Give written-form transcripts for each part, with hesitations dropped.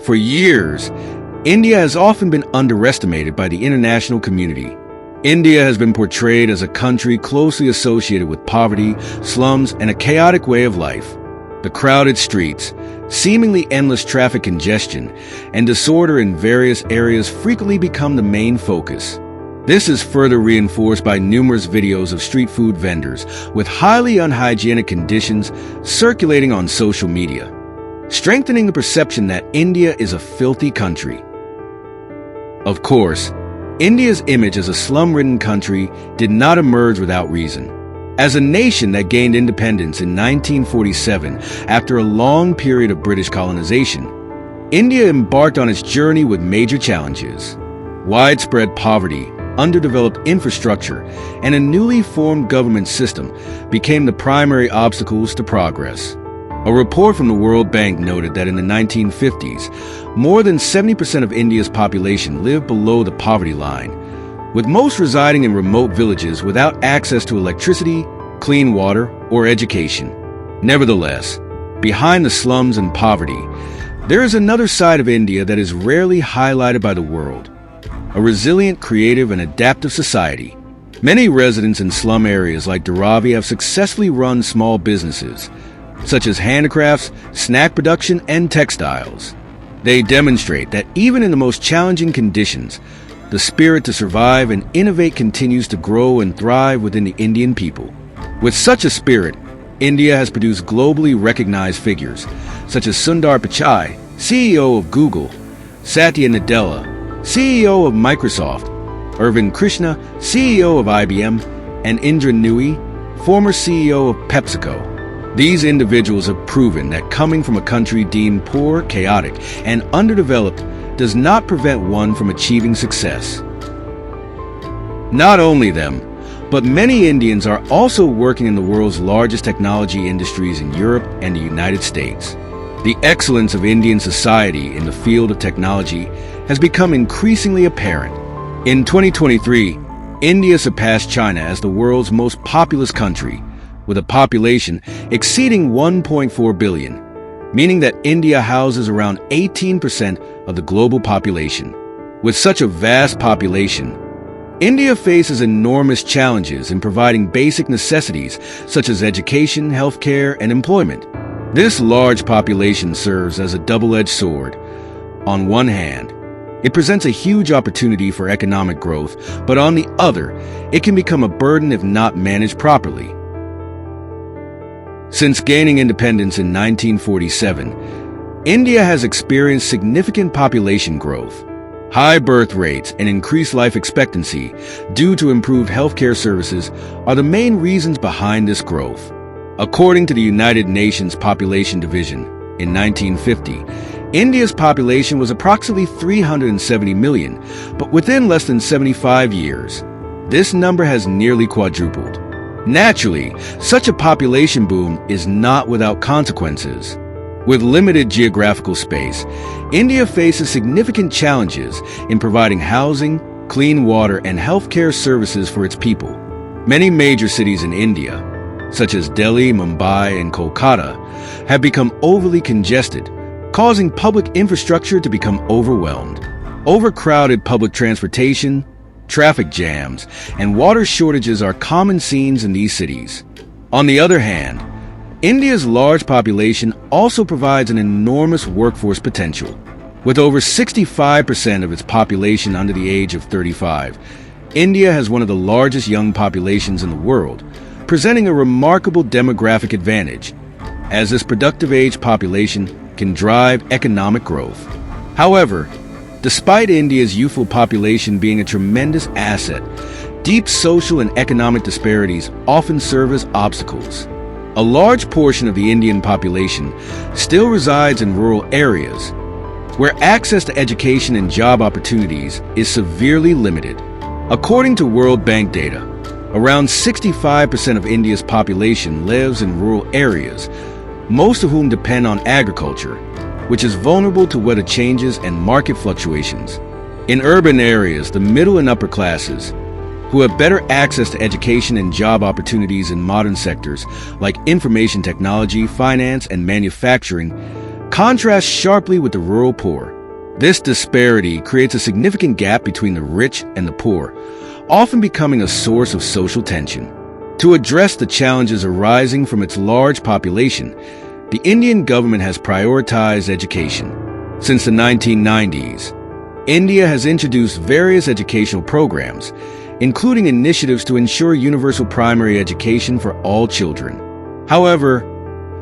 For years, India has often been underestimated by the international community. India has been portrayed as a country closely associated with poverty, slums, and a chaotic way of life. The crowded streets, seemingly endless traffic congestion, and disorder in various areas frequently become the main focus. This is further reinforced by numerous videos of street food vendors with highly unhygienic conditions circulating on social media, strengthening the perception that India is a filthy country. Of course, India's image as a slum-ridden country did not emerge without reason. As a nation that gained independence in 1947 after a long period of British colonization, India embarked on its journey with major challenges. Widespread poverty, underdeveloped infrastructure, and a newly formed government system became the primary obstacles to progress. A report from the World Bank noted that in the 1950s, more than 70% of India's population lived below the poverty line, with most residing in remote villages without access to electricity, clean water, or education. Nevertheless, behind the slums and poverty, there is another side of India that is rarely highlighted by the world: a resilient, creative, and adaptive society. Many residents in slum areas like Dharavi have successfully run small businesses, such as handicrafts, snack production, and textiles. They demonstrate that even in the most challenging conditions, the spirit to survive and innovate continues to grow and thrive within the Indian people. With such a spirit, India has produced globally recognized figures, such as Sundar Pichai, CEO of Google, Satya Nadella, CEO of Microsoft, Arvind Krishna, CEO of IBM, and Indra Nooyi, former CEO of PepsiCo. These individuals have proven that coming from a country deemed poor, chaotic, and underdeveloped does not prevent one from achieving success. Not only them, but many Indians are also working in the world's largest technology industries in Europe and the United States. The excellence of Indian society in the field of technology has become increasingly apparent. In 2023, India surpassed China as the world's most populous country, with a population exceeding 1.4 billion, meaning that India houses around 18% of the global population. With such a vast population, India faces enormous challenges in providing basic necessities such as education, healthcare, and employment. This large population serves as a double-edged sword. On one hand, it presents a huge opportunity for economic growth, but on the other, it can become a burden if not managed properly. Since gaining independence in 1947, India has experienced significant population growth. High birth rates and increased life expectancy due to improved healthcare services are the main reasons behind this growth. According to the United Nations Population Division, in 1950, India's population was approximately 370 million, but within less than 75 years, this number has nearly quadrupled. Naturally, such a population boom is not without consequences. With limited geographical space, India faces significant challenges in providing housing, clean water, and healthcare services for its people. Many major cities in India, such as Delhi, Mumbai, and Kolkata, have become overly congested, causing public infrastructure to become overwhelmed. Overcrowded public transportation, traffic jams, and water shortages are common scenes in these cities. On the other hand, India's large population also provides an enormous workforce potential. With over 65% of its population under the age of 35, India has one of the largest young populations in the world, presenting a remarkable demographic advantage, as this productive age population can drive economic growth. However, despite India's youthful population being a tremendous asset, deep social and economic disparities often serve as obstacles. A large portion of the Indian population still resides in rural areas, where access to education and job opportunities is severely limited. According to World Bank data, around 65% of India's population lives in rural areas, most of whom depend on agriculture, which is vulnerable to weather changes and market fluctuations. In urban areas, the middle and upper classes, who have better access to education and job opportunities in modern sectors like information technology, finance, and manufacturing, contrast sharply with the rural poor. This disparity creates a significant gap between the rich and the poor, often becoming a source of social tension. To address the challenges arising from its large population, the Indian government has prioritized education. Since the 1990s, India has introduced various educational programs, including initiatives to ensure universal primary education for all children. However,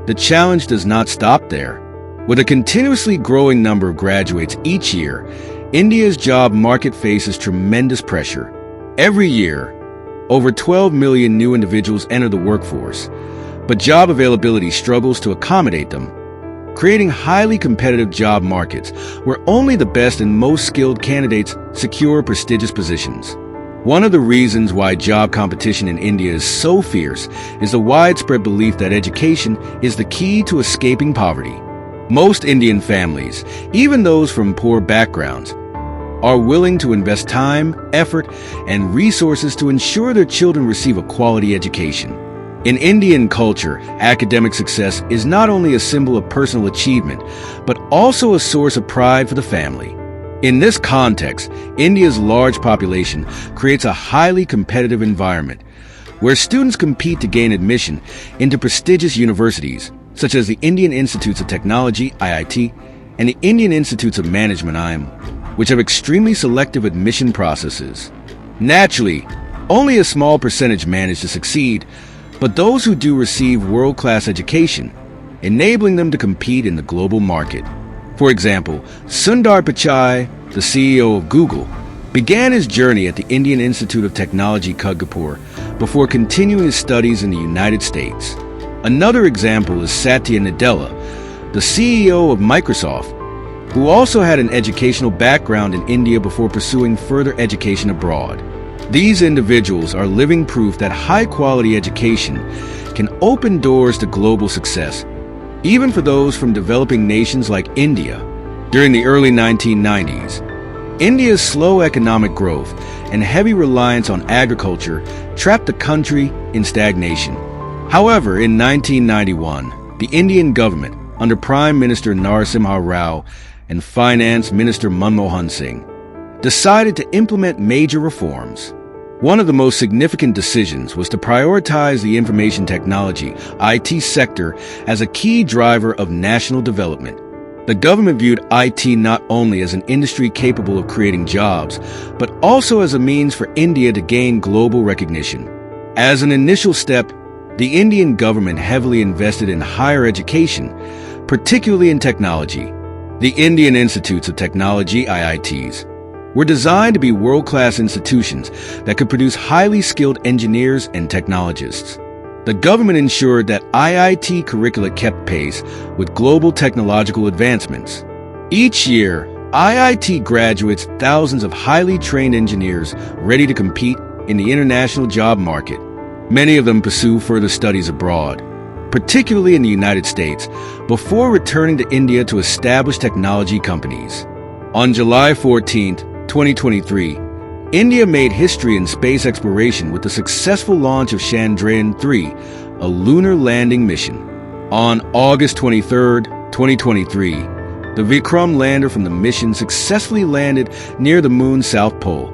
the challenge does not stop there. With a continuously growing number of graduates each year, India's job market faces tremendous pressure. Every year, over 12 million new individuals enter the workforce, but job availability struggles to accommodate them, creating highly competitive job markets where only the best and most skilled candidates secure prestigious positions. One of the reasons why job competition in India is so fierce is the widespread belief that education is the key to escaping poverty. Most Indian families, even those from poor backgrounds, are willing to invest time, effort, and resources to ensure their children receive a quality education. In Indian culture, academic success is not only a symbol of personal achievement, but also a source of pride for the family. In this context, India's large population creates a highly competitive environment where students compete to gain admission into prestigious universities, such as the Indian Institutes of Technology, IIT, and the Indian Institutes of Management, IIM, which have extremely selective admission processes. Naturally, only a small percentage manage to succeed, but those who do receive world-class education, enabling them to compete in the global market. For example, Sundar Pichai, the CEO of Google, began his journey at the Indian Institute of Technology, Kharagpur, before continuing his studies in the United States. Another example is Satya Nadella, the CEO of Microsoft, who also had an educational background in India before pursuing further education abroad. These individuals are living proof that high-quality education can open doors to global success, even for those from developing nations like India. During the early 1990s, India's slow economic growth and heavy reliance on agriculture trapped the country in stagnation. However, in 1991, the Indian government, under Prime Minister Narasimha Rao and Finance Minister Manmohan Singh, decided to implement major reforms. One of the most significant decisions was to prioritize the information technology, IT sector, as a key driver of national development. The government viewed IT not only as an industry capable of creating jobs, but also as a means for India to gain global recognition. As an initial step, the Indian government heavily invested in higher education, particularly in technology. The Indian Institutes of Technology, IITs, were designed to be world-class institutions that could produce highly skilled engineers and technologists. The government ensured that IIT curricula kept pace with global technological advancements. Each year, IIT graduates thousands of highly trained engineers ready to compete in the international job market. Many of them pursue further studies abroad, particularly in the United States, before returning to India to establish technology companies. On July 14, 2023, India made history in space exploration with the successful launch of Chandrayaan-3, a lunar landing mission. On August 23, 2023, the Vikram lander from the mission successfully landed near the moon's south pole,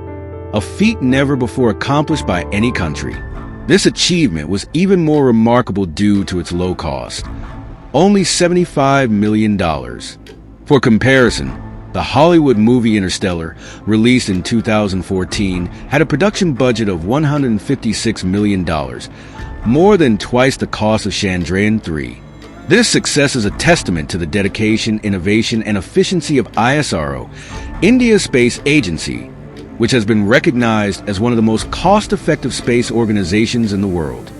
a feat never before accomplished by any country. This achievement was even more remarkable due to its low cost, only $75 million. For comparison, the Hollywood movie Interstellar, released in 2014, had a production budget of $156 million, more than twice the cost of Chandrayaan-3. This success is a testament to the dedication, innovation, and efficiency of ISRO, India's space agency, which has been recognized as one of the most cost-effective space organizations in the world.